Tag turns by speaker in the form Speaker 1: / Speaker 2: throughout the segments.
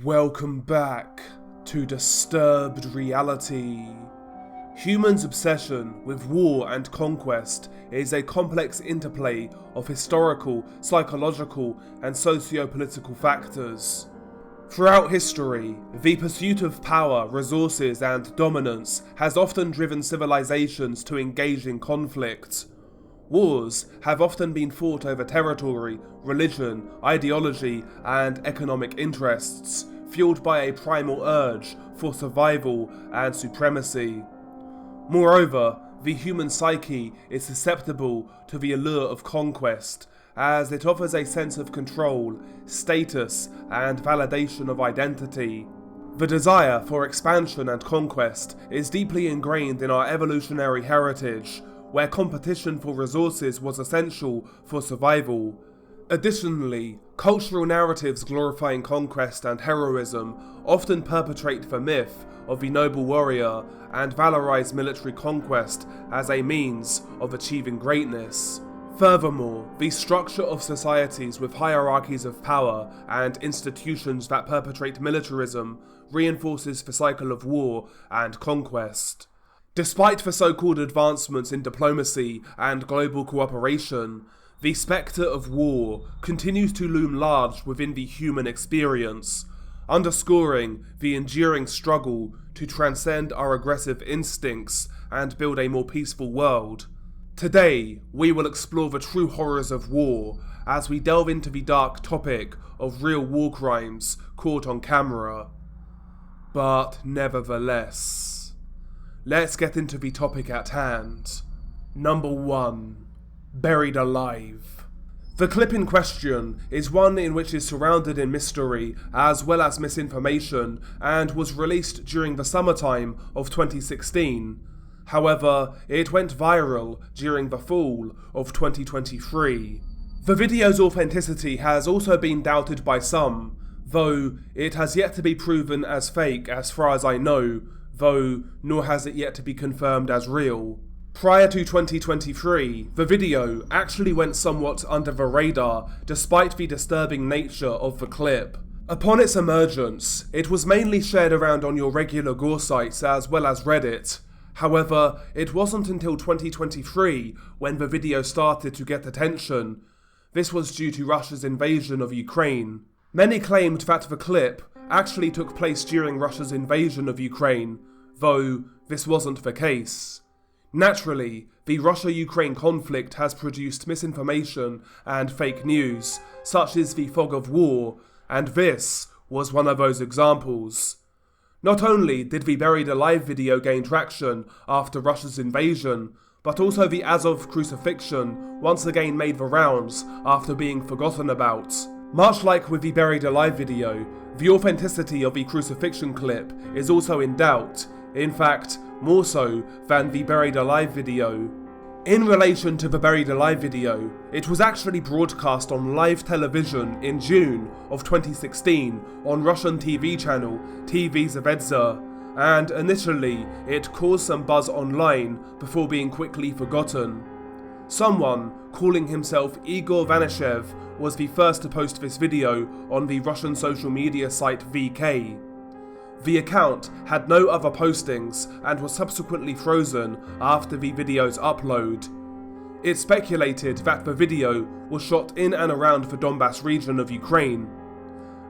Speaker 1: Welcome back to Disturbed Reality. Humans' obsession with war and conquest is a complex interplay of historical, psychological, and socio-political factors. Throughout history, the pursuit of power, resources, and dominance has often driven civilizations to engage in conflict. Wars have often been fought over territory, religion, ideology, and economic interests, fueled by a primal urge for survival and supremacy. Moreover, the human psyche is susceptible to the allure of conquest, as it offers a sense of control, status, and validation of identity. The desire for expansion and conquest is deeply ingrained in our evolutionary heritage, where competition for resources was essential for survival. Additionally, cultural narratives glorifying conquest and heroism often perpetrate the myth of the noble warrior and valorize military conquest as a means of achieving greatness. Furthermore, the structure of societies with hierarchies of power and institutions that perpetrate militarism reinforces the cycle of war and conquest. Despite the so-called advancements in diplomacy and global cooperation, the spectre of war continues to loom large within the human experience, underscoring the enduring struggle to transcend our aggressive instincts and build a more peaceful world. Today, we will explore the true horrors of war as we delve into the dark topic of real war crimes caught on camera. But nevertheless, let's get into the topic at hand. Number 1. Buried alive. The clip in question is one in which is surrounded in mystery as well as misinformation and was released during the summertime of 2016. However, it went viral during the fall of 2023. The video's authenticity has also been doubted by some, though it has yet to be proven as fake as far as I know, though nor has it yet to be confirmed as real. Prior to 2023, the video actually went somewhat under the radar despite the disturbing nature of the clip. Upon its emergence, it was mainly shared around on your regular gore sites as well as Reddit. However, it wasn't until 2023 when the video started to get attention. This was due to Russia's invasion of Ukraine. Many claimed that the clip actually took place during Russia's invasion of Ukraine, though this wasn't the case. Naturally, the Russia-Ukraine conflict has produced misinformation and fake news, such as the fog of war, and this was one of those examples. Not only did the Buried Alive video gain traction after Russia's invasion, but also the Azov crucifixion once again made the rounds after being forgotten about. Much like with the Buried Alive video, the authenticity of the crucifixion clip is also in doubt, in fact, more so than the Buried Alive video. In relation to the Buried Alive video, it was actually broadcast on live television in June of 2016 on Russian TV channel TV Zvezda, and initially it caused some buzz online before being quickly forgotten. Someone calling himself Igor Vanishev was the first to post this video on the Russian social media site VK. The account had no other postings and was subsequently frozen after the video's upload. It speculated that the video was shot in and around the Donbass region of Ukraine.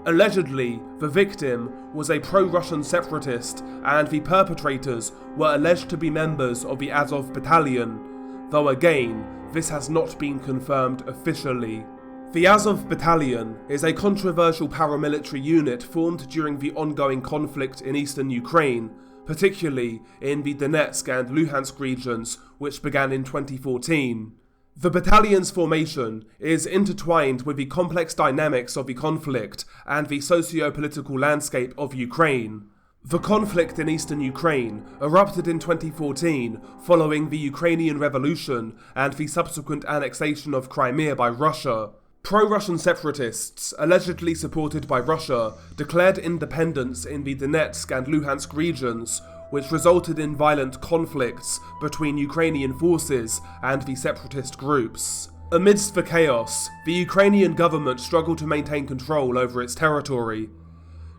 Speaker 1: Allegedly, the victim was a pro-Russian separatist and the perpetrators were alleged to be members of the Azov battalion, though again, this has not been confirmed officially. The Azov Battalion is a controversial paramilitary unit formed during the ongoing conflict in eastern Ukraine, particularly in the Donetsk and Luhansk regions, which began in 2014. The battalion's formation is intertwined with the complex dynamics of the conflict and the socio-political landscape of Ukraine. The conflict in eastern Ukraine erupted in 2014 following the Ukrainian Revolution and the subsequent annexation of Crimea by Russia. Pro-Russian separatists, allegedly supported by Russia, declared independence in the Donetsk and Luhansk regions, which resulted in violent conflicts between Ukrainian forces and the separatist groups. Amidst the chaos, the Ukrainian government struggled to maintain control over its territory.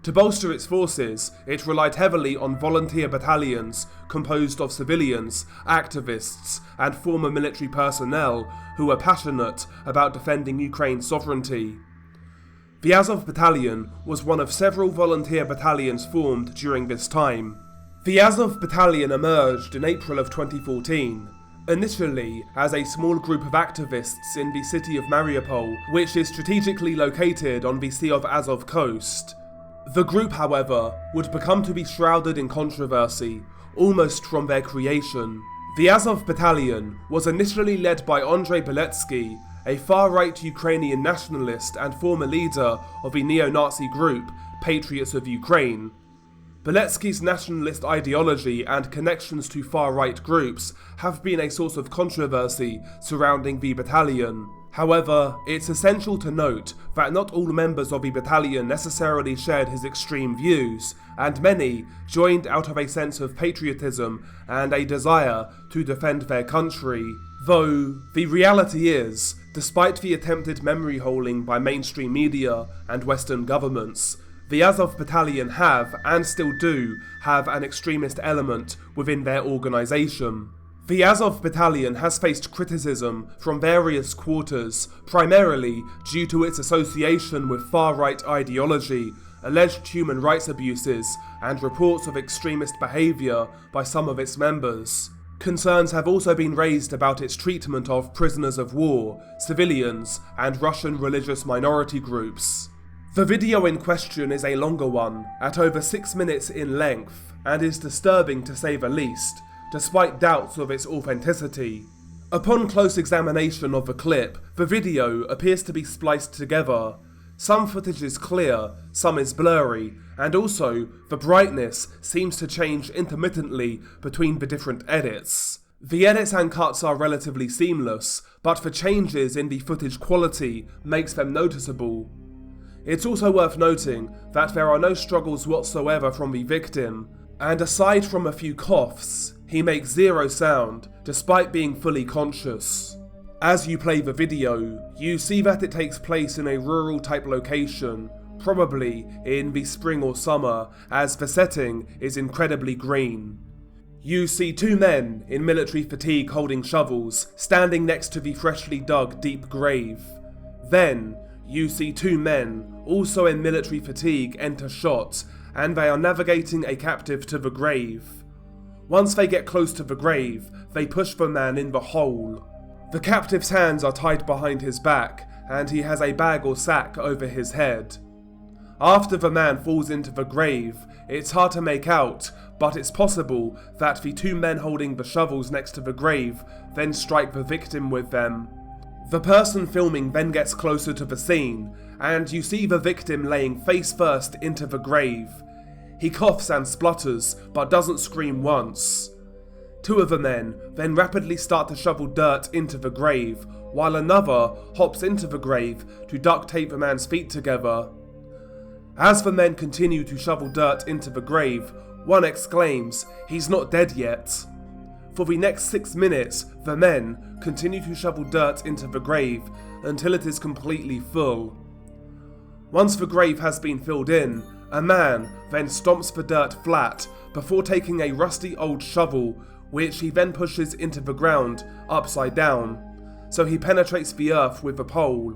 Speaker 1: To bolster its forces, it relied heavily on volunteer battalions composed of civilians, activists, and former military personnel who were passionate about defending Ukraine's sovereignty. The Azov Battalion was one of several volunteer battalions formed during this time. The Azov Battalion emerged in April of 2014, initially as a small group of activists in the city of Mariupol, which is strategically located on the Sea of Azov coast. The group, however, would become to be shrouded in controversy, almost from their creation. The Azov Battalion was initially led by Andrei Beletsky, a far-right Ukrainian nationalist and former leader of the neo-Nazi group Patriots of Ukraine. Beletsky's nationalist ideology and connections to far-right groups have been a source of controversy surrounding the battalion. However, it's essential to note that not all members of the battalion necessarily shared his extreme views, and many joined out of a sense of patriotism and a desire to defend their country. Though, the reality is, despite the attempted memory holing by mainstream media and Western governments, the Azov Battalion have, and still do, have an extremist element within their organisation. The Azov Battalion has faced criticism from various quarters, primarily due to its association with far-right ideology, alleged human rights abuses, and reports of extremist behaviour by some of its members. Concerns have also been raised about its treatment of prisoners of war, civilians, and Russian religious minority groups. The video in question is a longer one, at over 6 minutes in length, and is disturbing to say the least, despite doubts of its authenticity. Upon close examination of the clip, the video appears to be spliced together. Some footage is clear, some is blurry, and also, the brightness seems to change intermittently between the different edits. The edits and cuts are relatively seamless, but the changes in the footage quality makes them noticeable. It's also worth noting that there are no struggles whatsoever from the victim, and aside from a few coughs, he makes zero sound, despite being fully conscious. As you play the video, you see that it takes place in a rural type location, probably in the spring or summer, as the setting is incredibly green. You see two men in military fatigue holding shovels, standing next to the freshly dug deep grave. Then, you see two men, also in military fatigue, enter shot, and they are navigating a captive to the grave. Once they get close to the grave, they push the man in the hole. The captive's hands are tied behind his back, and he has a bag or sack over his head. After the man falls into the grave, it's hard to make out, but it's possible that the two men holding the shovels next to the grave then strike the victim with them. The person filming then gets closer to the scene, and you see the victim laying face first into the grave. He coughs and splutters, but doesn't scream once. Two of the men then rapidly start to shovel dirt into the grave, while another hops into the grave to duct tape the man's feet together. As the men continue to shovel dirt into the grave, one exclaims, "He's not dead yet." For the next 6 minutes, the men continue to shovel dirt into the grave until it is completely full. Once the grave has been filled in, a man then stomps the dirt flat before taking a rusty old shovel, which he then pushes into the ground upside down, so he penetrates the earth with a pole.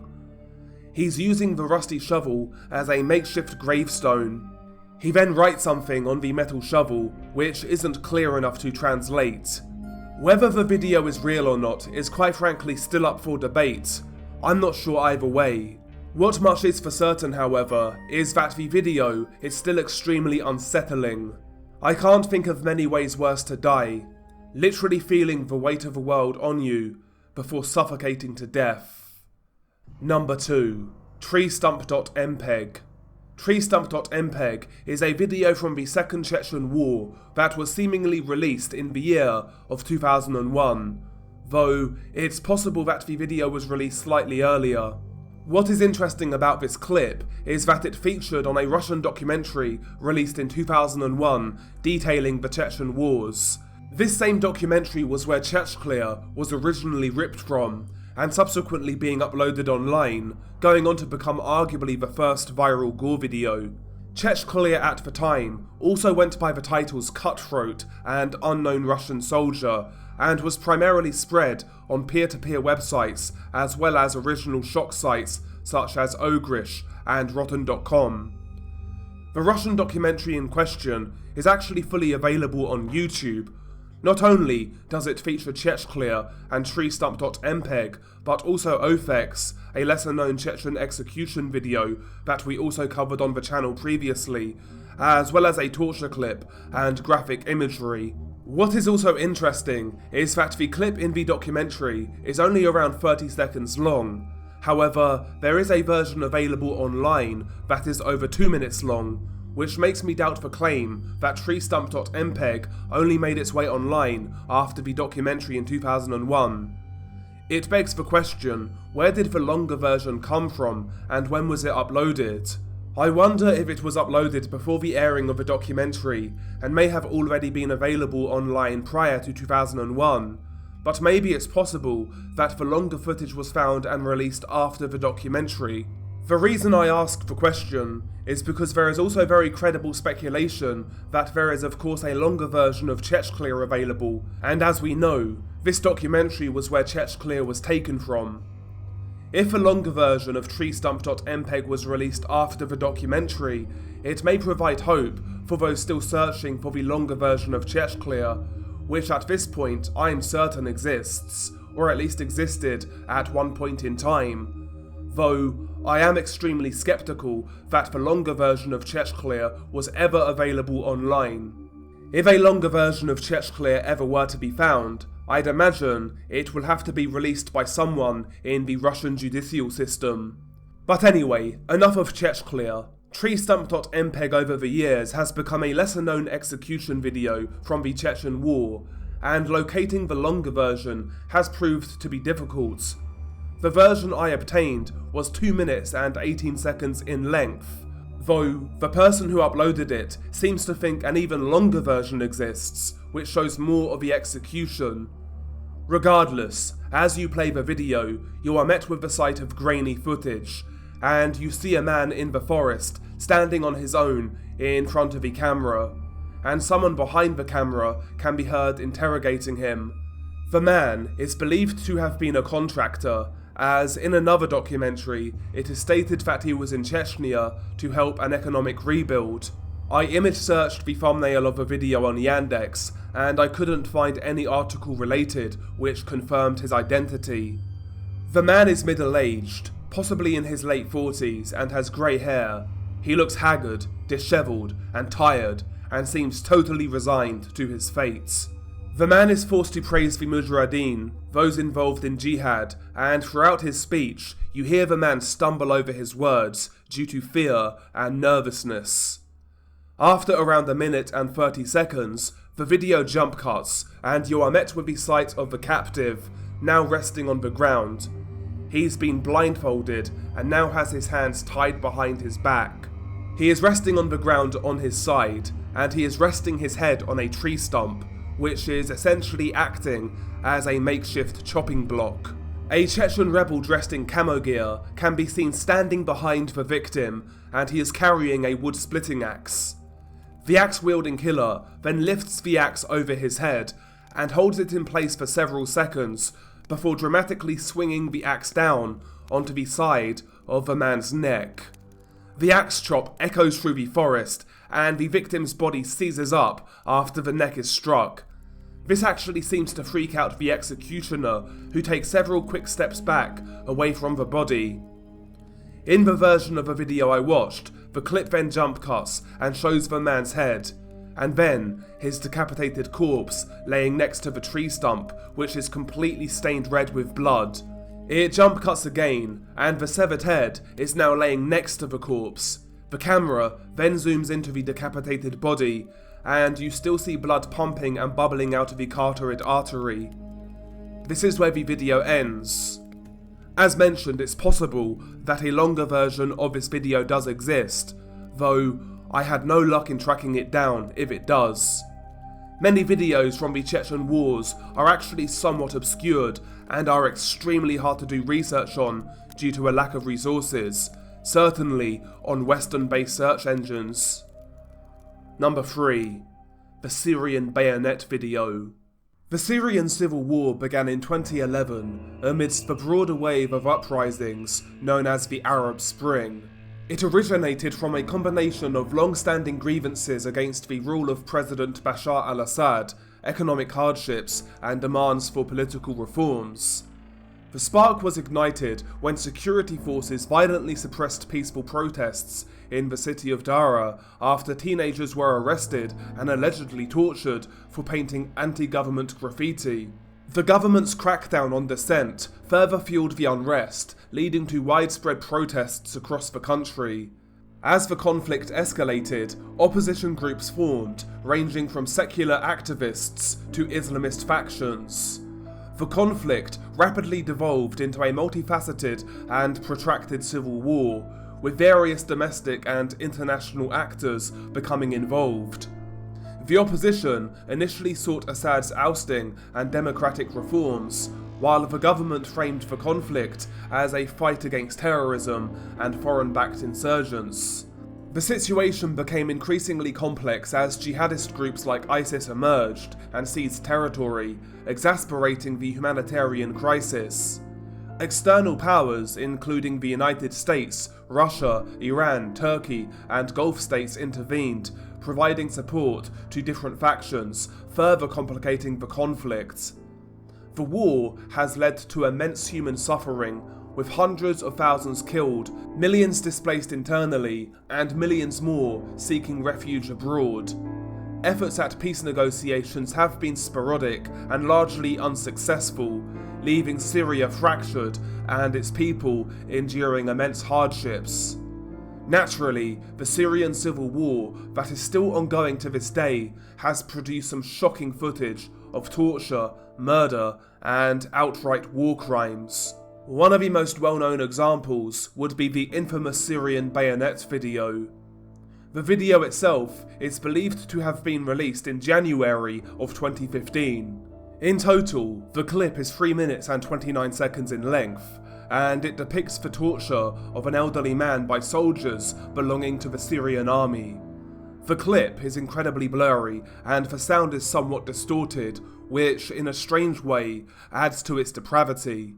Speaker 1: He's using the rusty shovel as a makeshift gravestone. He then writes something on the metal shovel, which isn't clear enough to translate. Whether the video is real or not is quite frankly still up for debate. I'm not sure either way. What much is for certain, however, is that the video is still extremely unsettling. I can't think of many ways worse to die, literally feeling the weight of the world on you before suffocating to death. Number 2. TreeStump.mpeg. TreeStump.mpeg is a video from the Second Chechen War that was seemingly released in the year of 2001, though it's possible that the video was released slightly earlier. What is interesting about this clip is that it featured on a Russian documentary released in 2001 detailing the Chechen Wars. This same documentary was where Chechnya was originally ripped from, and subsequently being uploaded online, going on to become arguably the first viral gore video. Chechnya at the time also went by the titles Cutthroat and Unknown Russian Soldier, and was primarily spread on peer-to-peer websites as well as original shock sites such as Ogrish and Rotten.com. The Russian documentary in question is actually fully available on YouTube. Not only does it feature Chechnya and treestump.mpeg, but also Ofex, a lesser-known Chechen execution video that we also covered on the channel previously, as well as a torture clip and graphic imagery. What is also interesting is that the clip in the documentary is only around 30 seconds long. However, there is a version available online that is over 2 minutes long, which makes me doubt the claim that treestump.mpeg only made its way online after the documentary in 2001. It begs the question, where did the longer version come from and when was it uploaded? I wonder if it was uploaded before the airing of the documentary and may have already been available online prior to 2001, but maybe it's possible that the longer footage was found and released after the documentary. The reason I ask the question is because there is also very credible speculation that there is of course a longer version of Chechnya available, and as we know, this documentary was where Chechnya was taken from. If a longer version of treestump.mpeg was released after the documentary, it may provide hope for those still searching for the longer version of Chechnya, which at this point I'm certain exists, or at least existed at one point in time. Though I am extremely skeptical that the longer version of Chechnya was ever available online. If a longer version of Chechnya ever were to be found, I'd imagine it will have to be released by someone in the Russian judicial system. But anyway, enough of Chechnya. treestump.mpeg over the years has become a lesser known execution video from the Chechen War, and locating the longer version has proved to be difficult. The version I obtained was 2 minutes and 18 seconds in length, though the person who uploaded it seems to think an even longer version exists, which shows more of the execution. Regardless, as you play the video, you are met with the sight of grainy footage, and you see a man in the forest standing on his own in front of the camera, and someone behind the camera can be heard interrogating him. The man is believed to have been a contractor, as in another documentary, it is stated that he was in Chechnya to help an economic rebuild. I image searched the thumbnail of the video on Yandex, and I couldn't find any article related which confirmed his identity. The man is middle-aged, possibly in his late 40s, and has grey hair. He looks haggard, dishevelled, and tired, and seems totally resigned to his fate. The man is forced to praise the Mujahideen, those involved in jihad, and throughout his speech, you hear the man stumble over his words due to fear and nervousness. After around a minute and 30 seconds, the video jump cuts, and you are met with the sight of the captive, now resting on the ground. He's been blindfolded, and now has his hands tied behind his back. He is resting on the ground on his side, and he is resting his head on a tree stump, which is essentially acting as a makeshift chopping block. A Chechen rebel dressed in camo gear can be seen standing behind the victim, and he is carrying a wood-splitting axe. The axe-wielding killer then lifts the axe over his head and holds it in place for several seconds before dramatically swinging the axe down onto the side of the man's neck. The axe chop echoes through the forest, and the victim's body seizes up after the neck is struck. This actually seems to freak out the executioner, who takes several quick steps back away from the body. In the version of the video I watched, the clip then jump cuts and shows the man's head, and then his decapitated corpse laying next to the tree stump, which is completely stained red with blood. It jump cuts again, and the severed head is now laying next to the corpse. The camera then zooms into the decapitated body, and you still see blood pumping and bubbling out of the carotid artery. This is where the video ends. As mentioned, it's possible that a longer version of this video does exist, though I had no luck in tracking it down if it does. Many videos from the Chechen wars are actually somewhat obscured and are extremely hard to do research on due to a lack of resources, certainly on Western-based search engines. Number 3. The Syrian Bayonet video. The Syrian civil war began in 2011 amidst the broader wave of uprisings known as the Arab Spring. It originated from a combination of long-standing grievances against the rule of President Bashar al-Assad, economic hardships, and demands for political reforms. The spark was ignited when security forces violently suppressed peaceful protests in the city of Dara after teenagers were arrested and allegedly tortured for painting anti-government graffiti. The government's crackdown on dissent further fueled the unrest, leading to widespread protests across the country. As the conflict escalated, opposition groups formed, ranging from secular activists to Islamist factions. The conflict rapidly devolved into a multifaceted and protracted civil war, with various domestic and international actors becoming involved. The opposition initially sought Assad's ousting and democratic reforms, while the government framed the conflict as a fight against terrorism and foreign-backed insurgents. The situation became increasingly complex as jihadist groups like ISIS emerged and seized territory, exasperating the humanitarian crisis. External powers, including the United States, Russia, Iran, Turkey, and Gulf states intervened, providing support to different factions, further complicating the conflict. The war has led to immense human suffering, with hundreds of thousands killed, millions displaced internally, and millions more seeking refuge abroad. Efforts at peace negotiations have been sporadic and largely unsuccessful, leaving Syria fractured and its people enduring immense hardships. Naturally, the Syrian civil war, that is still ongoing to this day, has produced some shocking footage of torture, murder, and outright war crimes. One of the most well-known examples would be the infamous Syrian Bayonet video. The video itself is believed to have been released in January of 2015. In total, the clip is 3 minutes and 29 seconds in length, and it depicts the torture of an elderly man by soldiers belonging to the Syrian army. The clip is incredibly blurry, and the sound is somewhat distorted, which, in a strange way, adds to its depravity.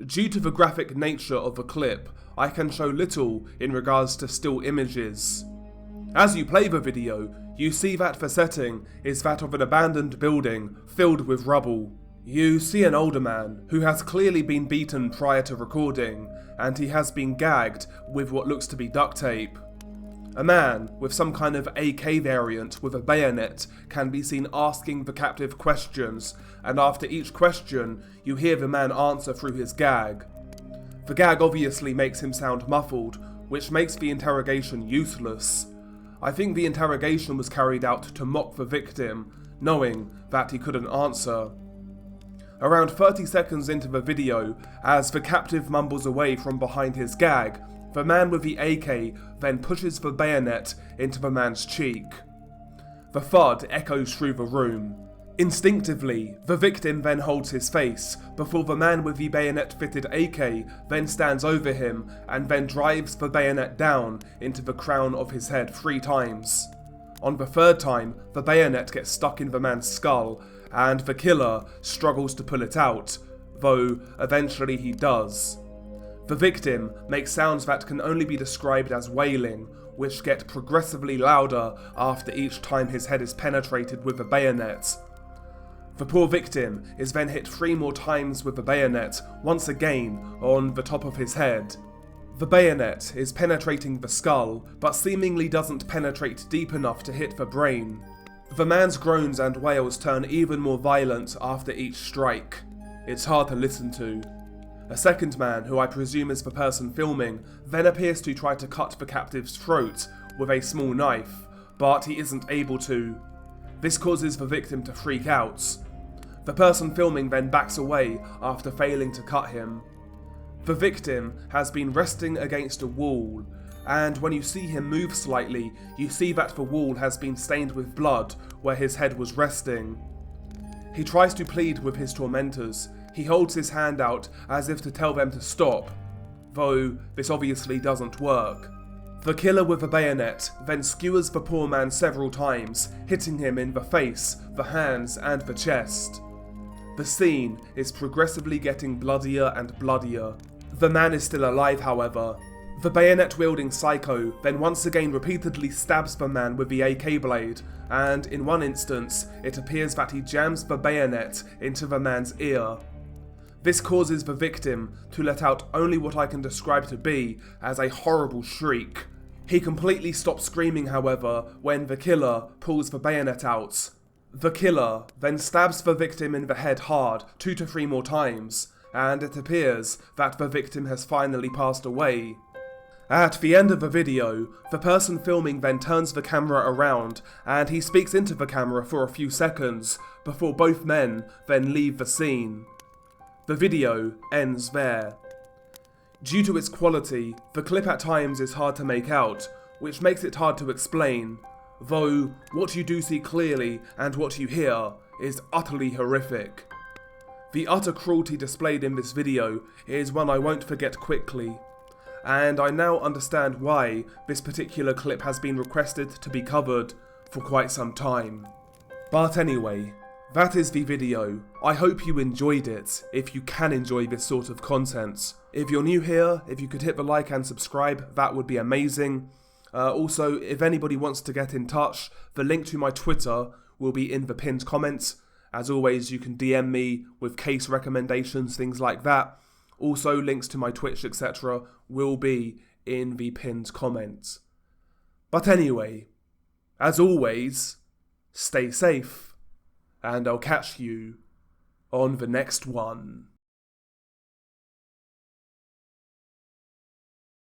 Speaker 1: Due to the graphic nature of the clip, I can show little in regards to still images. As you play the video, you see that the setting is that of an abandoned building filled with rubble. You see an older man who has clearly been beaten prior to recording, and he has been gagged with what looks to be duct tape. A man with some kind of AK variant with a bayonet can be seen asking the captive questions, and after each question, you hear the man answer through his gag. The gag obviously makes him sound muffled, which makes the interrogation useless. I think the interrogation was carried out to mock the victim, knowing that he couldn't answer. Around 30 seconds into the video, as the captive mumbles away from behind his gag, the man with the AK then pushes the bayonet into the man's cheek. The thud echoes through the room. Instinctively, the victim then holds his face, before the man with the bayonet-fitted AK then stands over him and then drives the bayonet down into the crown of his head 3 times. On the 3rd time, the bayonet gets stuck in the man's skull, and the killer struggles to pull it out, though eventually he does. The victim makes sounds that can only be described as wailing, which get progressively louder after each time his head is penetrated with the bayonet. The poor victim is then hit 3 more times with the bayonet, once again on the top of his head. The bayonet is penetrating the skull, but seemingly doesn't penetrate deep enough to hit the brain. The man's groans and wails turn even more violent after each strike. It's hard to listen to. A second man, who I presume is the person filming, then appears to try to cut the captive's throat with a small knife, but he isn't able to. This causes the victim to freak out. The person filming then backs away after failing to cut him. The victim has been resting against a wall, and when you see him move slightly, you see that the wall has been stained with blood where his head was resting. He tries to plead with his tormentors. He holds his hand out as if to tell them to stop. though this obviously doesn't work. The killer with a bayonet then skewers the poor man several times, hitting him in the face, the hands and the chest. The scene is progressively getting bloodier and bloodier. The man is still alive, however. The bayonet-wielding psycho then once again repeatedly stabs the man with the AK blade, and in one instance, it appears that he jams the bayonet into the man's ear. This causes the victim to let out only what I can describe to be as a horrible shriek. He completely stops screaming, however, when the killer pulls the bayonet out. The killer then stabs the victim in the head hard 2 to 3 more times, and it appears that the victim has finally passed away. At the end of the video, the person filming then turns the camera around and he speaks into the camera for a few seconds before both men then leave the scene. The video ends there. Due to its quality, the clip at times is hard to make out, which makes it hard to explain, though what you do see clearly and what you hear is utterly horrific. The utter cruelty displayed in this video is one I won't forget quickly, and I now understand why this particular clip has been requested to be covered for quite some time. But anyway, that is the video. I hope you enjoyed it, if you can enjoy this sort of content. If you're new here, if you could hit the like and subscribe, that would be amazing. Also, if anybody wants to get in touch, the link to my Twitter will be in the pinned comments. As always, you can DM me with case recommendations, things like that. Also, links to my Twitch, etc. will be in the pinned comments. But anyway, as always, stay safe, and I'll catch you on the next one.